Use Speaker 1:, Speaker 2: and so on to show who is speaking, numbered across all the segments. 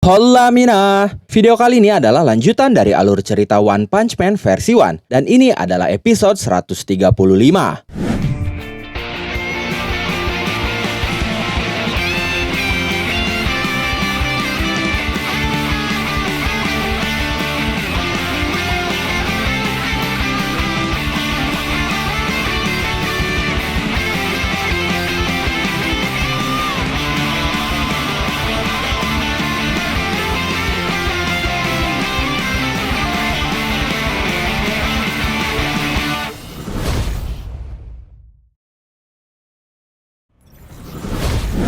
Speaker 1: Hola Mina, video kali ini adalah lanjutan dari alur cerita One Punch Man versi 1 dan ini adalah episode 135.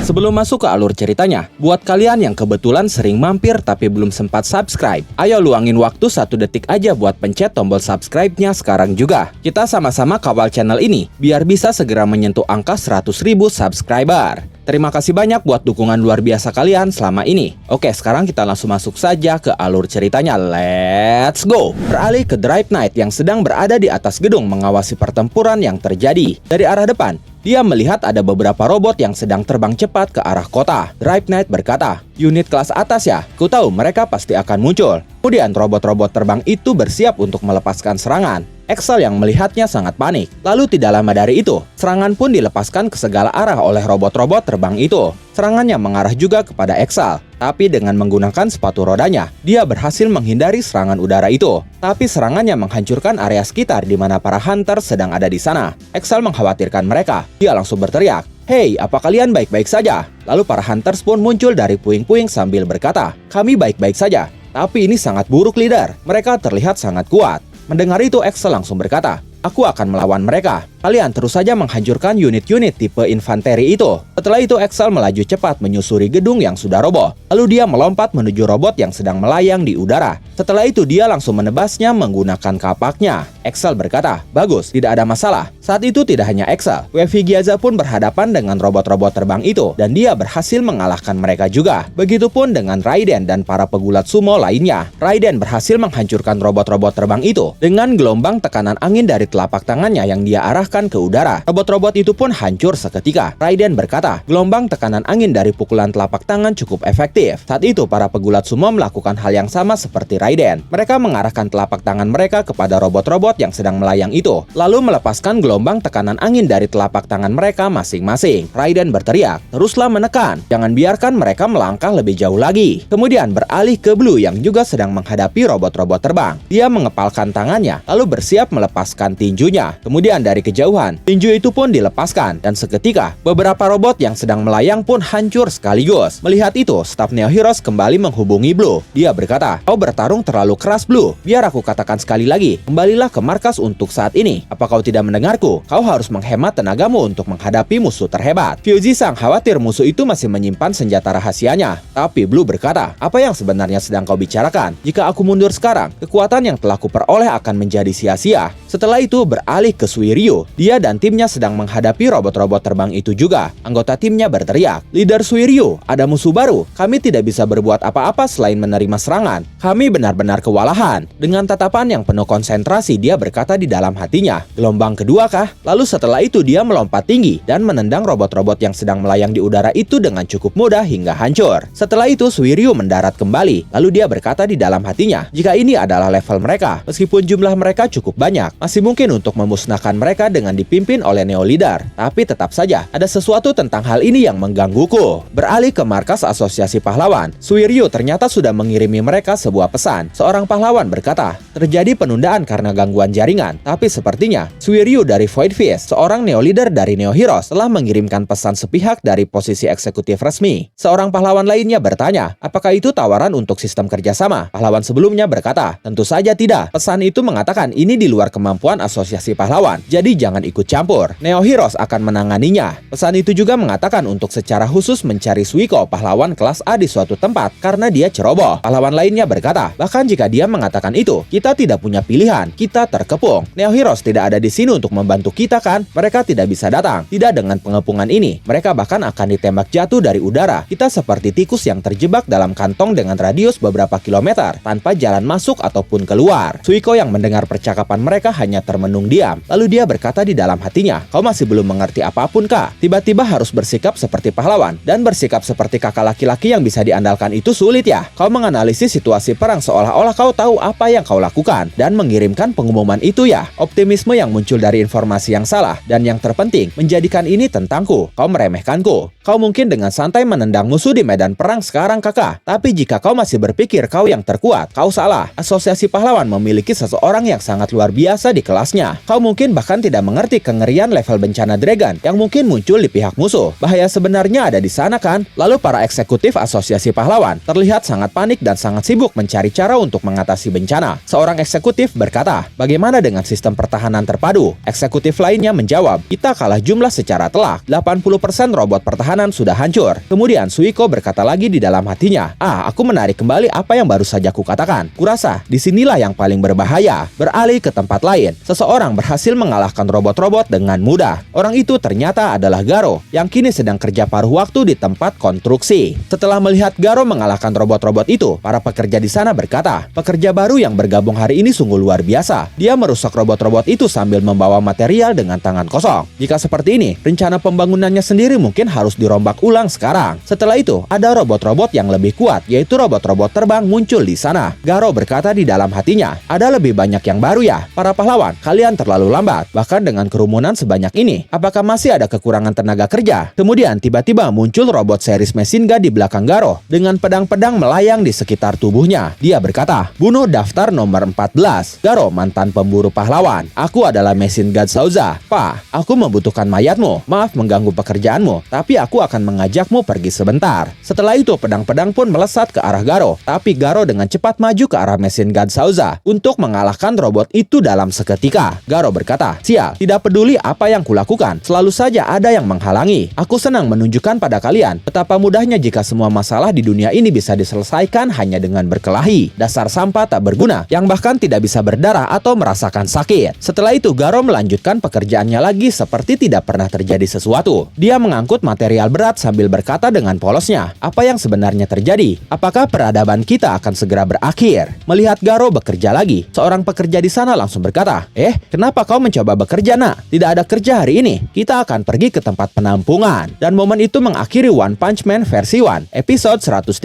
Speaker 1: Sebelum masuk ke alur ceritanya, buat kalian yang kebetulan sering mampir tapi belum sempat subscribe, ayo luangin waktu 1 detik aja buat pencet tombol subscribe-nya sekarang juga. Kita sama-sama kawal channel ini, biar bisa segera menyentuh angka 100.000 subscriber. Terima kasih banyak buat dukungan luar biasa kalian selama ini. Oke, sekarang kita langsung masuk saja ke alur ceritanya. Let's go! Beralih ke Drive Knight yang sedang berada di atas gedung mengawasi pertempuran yang terjadi. Dari arah depan, dia melihat ada beberapa robot yang sedang terbang cepat ke arah kota. Drive Knight berkata, "Unit kelas atas ya? Ku tahu mereka pasti akan muncul." Kemudian robot-robot terbang itu bersiap untuk melepaskan serangan. Axel yang melihatnya sangat panik. Lalu tidak lama dari itu, serangan pun dilepaskan ke segala arah oleh robot-robot terbang itu. Serangannya mengarah juga kepada Axel. Tapi dengan menggunakan sepatu rodanya, dia berhasil menghindari serangan udara itu. Tapi serangannya menghancurkan area sekitar di mana para hunter sedang ada di sana. Axel mengkhawatirkan mereka. Dia langsung berteriak, "Hei, apa kalian baik-baik saja?" Lalu para hunters pun muncul dari puing-puing sambil berkata, "Kami baik-baik saja. Tapi ini sangat buruk, leader. Mereka terlihat sangat kuat." Mendengar itu, Axel langsung berkata, "Aku akan melawan mereka. Kalian terus saja menghancurkan unit-unit tipe infanteri itu." Setelah itu, Axel melaju cepat menyusuri gedung yang sudah roboh. Lalu dia melompat menuju robot yang sedang melayang di udara. Setelah itu, dia langsung menebasnya menggunakan kapaknya. Axel berkata, "Bagus, tidak ada masalah." Saat itu tidak hanya Axel, Wevi Gyaza pun berhadapan dengan robot-robot terbang itu dan dia berhasil mengalahkan mereka juga. Begitupun dengan Raiden dan para pegulat sumo lainnya. Raiden berhasil menghancurkan robot-robot terbang itu dengan gelombang tekanan angin dari telapak tangannya yang dia arahkan ke udara. Robot-robot itu pun hancur seketika. Raiden berkata, gelombang tekanan angin dari pukulan telapak tangan cukup efektif. Saat itu para pegulat sumo melakukan hal yang sama seperti Raiden. Mereka mengarahkan telapak tangan mereka kepada robot-robot yang sedang melayang itu, lalu melepaskan gelombang tekanan angin dari telapak tangan mereka masing-masing. Raiden berteriak, "Teruslah menekan, jangan biarkan mereka melangkah lebih jauh lagi." Kemudian beralih ke Blue yang juga sedang menghadapi robot-robot terbang. Dia mengepalkan tangannya, lalu bersiap melepaskan tinjunya. Kemudian dari kejauhan, tinju itu pun dilepaskan, dan seketika beberapa robot yang sedang melayang pun hancur sekaligus. Melihat itu, staf Neo Heroes kembali menghubungi Blue. Dia berkata, "Kau bertarung terlalu keras, Blue. Biar aku katakan sekali lagi, kembalilah ke markas untuk saat ini. Apa kau tidak mendengarku? Kau harus menghemat tenagamu untuk menghadapi musuh terhebat." Fuji-san khawatir musuh itu masih menyimpan senjata rahasianya. Tapi Blue berkata, "Apa yang sebenarnya sedang kau bicarakan? Jika aku mundur sekarang, kekuatan yang telah kuperoleh akan menjadi sia-sia." Setelah itu beralih ke Suiryu. Dia dan timnya sedang menghadapi robot-robot terbang itu juga. Anggota timnya berteriak, "Leader Suiryu, ada musuh baru. Kami tidak bisa berbuat apa-apa selain menerima serangan. Kami benar-benar kewalahan." Dengan tatapan yang penuh konsentrasi, dia berkata di dalam hatinya, "Gelombang kedua kah?" Lalu setelah itu dia melompat tinggi dan menendang robot-robot yang sedang melayang di udara itu dengan cukup mudah hingga hancur. Setelah itu Suiryu mendarat kembali. Lalu dia berkata di dalam hatinya, jika ini adalah level mereka, meskipun jumlah mereka cukup banyak, masih mungkin untuk memusnahkan mereka dengan dipimpin oleh Neo Leader. Tapi tetap saja ada sesuatu tentang hal ini yang menggangguku. Beralih ke markas Asosiasi Pahlawan, Suiryu ternyata sudah mengirimi mereka sebuah pesan. Seorang pahlawan berkata, terjadi penundaan karena gangguan jaringan. Tapi sepertinya Suiryu dari Void Fist, seorang Neo Leader dari Neo Heroes, telah mengirimkan pesan sepihak dari posisi eksekutif resmi. Seorang pahlawan lainnya bertanya, apakah itu tawaran untuk sistem kerjasama? Pahlawan sebelumnya berkata, tentu saja tidak. Pesan itu mengatakan ini di luar kemampuan Asosiasi Pahlawan, jadi jangan ikut campur. Neo Heroes akan menanganinya. Pesan itu juga mengatakan untuk secara khusus mencari Suiko, pahlawan kelas A di suatu tempat, karena dia ceroboh. Pahlawan lainnya berkata, bahkan jika dia mengatakan itu, kita tidak punya pilihan, kita terkepung. Neo Heroes tidak ada di sini untuk membantu kita kan? Mereka tidak bisa datang. Tidak dengan pengepungan ini, mereka bahkan akan ditembak jatuh dari udara. Kita seperti tikus yang terjebak dalam kantong dengan radius beberapa kilometer, tanpa jalan masuk ataupun keluar. Suiko yang mendengar percakapan mereka hanya termenung diam. Lalu dia berkata berkata di dalam hatinya, kau masih belum mengerti apapun kak. Tiba-tiba harus bersikap seperti pahlawan dan bersikap seperti kakak laki-laki yang bisa diandalkan itu sulit ya. Kau menganalisis situasi perang seolah-olah kau tahu apa yang kau lakukan dan mengirimkan pengumuman itu ya. Optimisme yang muncul dari informasi yang salah dan yang terpenting menjadikan ini tentangku. Kau meremehkanku. Kau mungkin dengan santai menendang musuh di medan perang sekarang kakak. Tapi jika kau masih berpikir kau yang terkuat, kau salah. Asosiasi pahlawan memiliki seseorang yang sangat luar biasa di kelasnya. Kau mungkin bahkan tidak mengerti kengerian level bencana Dragon yang mungkin muncul di pihak musuh. Bahaya sebenarnya ada di sana kan? Lalu para eksekutif asosiasi pahlawan terlihat sangat panik dan sangat sibuk mencari cara untuk mengatasi bencana. Seorang eksekutif berkata, bagaimana dengan sistem pertahanan terpadu? Eksekutif lainnya menjawab, kita kalah jumlah secara telak. 80% robot pertahanan sudah hancur. Kemudian Suiko berkata lagi di dalam hatinya, aku menarik kembali apa yang baru saja kukatakan. Kurasa disinilah yang paling berbahaya. Beralih ke tempat lain, seseorang berhasil mengalahkan robot-robot dengan mudah. Orang itu ternyata adalah Garo, yang kini sedang kerja paruh waktu di tempat konstruksi. Setelah melihat Garo mengalahkan robot-robot itu, para pekerja di sana berkata, pekerja baru yang bergabung hari ini sungguh luar biasa. Dia merusak robot-robot itu sambil membawa material dengan tangan kosong. Jika seperti ini, rencana pembangunannya sendiri mungkin harus dirombak ulang sekarang. Setelah itu, ada robot-robot yang lebih kuat, yaitu robot-robot terbang muncul di sana. Garo berkata di dalam hatinya, ada lebih banyak yang baru ya. Para pahlawan, kalian terlalu lambat. Bahkan dengan kerumunan sebanyak ini, apakah masih ada kekurangan tenaga kerja? Kemudian tiba-tiba muncul robot series Machine Gun di belakang Garo dengan pedang-pedang melayang di sekitar tubuhnya. Dia berkata, bunuh daftar nomor 14. Garo, mantan pemburu pahlawan. Aku adalah Machine Gun Sauza. Pak, aku membutuhkan mayatmu. Maaf mengganggu pekerjaanmu, tapi aku akan mengajakmu pergi sebentar. Setelah itu pedang-pedang pun melesat ke arah Garo, tapi Garo dengan cepat maju ke arah Machine Gun Sauza untuk mengalahkan robot itu dalam seketika. Garo berkata, sial, tidak peduli apa yang kulakukan, selalu saja ada yang menghalangi. Aku senang menunjukkan pada kalian betapa mudahnya jika semua masalah di dunia ini bisa diselesaikan hanya dengan berkelahi. Dasar sampah tak berguna, yang bahkan tidak bisa berdarah atau merasakan sakit. Setelah itu Garo melanjutkan pekerjaannya lagi seperti tidak pernah terjadi sesuatu. Dia mengangkut material berat sambil berkata dengan polosnya, apa yang sebenarnya terjadi? Apakah peradaban kita akan segera berakhir? Melihat Garo bekerja lagi, seorang pekerja di sana langsung berkata, kenapa kau mencoba bekerja nak? Tidak ada kerja hari ini. Kita akan pergi ke tempat penampungan. Dan momen itu mengakhiri One Punch Man versi 1 episode 136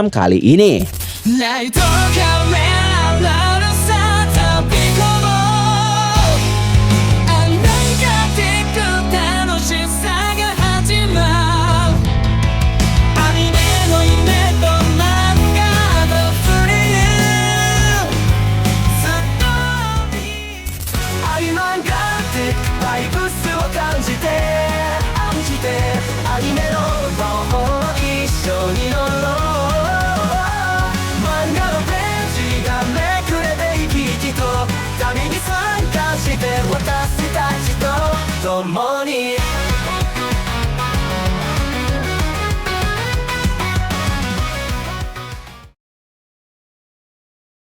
Speaker 1: kali ini.
Speaker 2: Money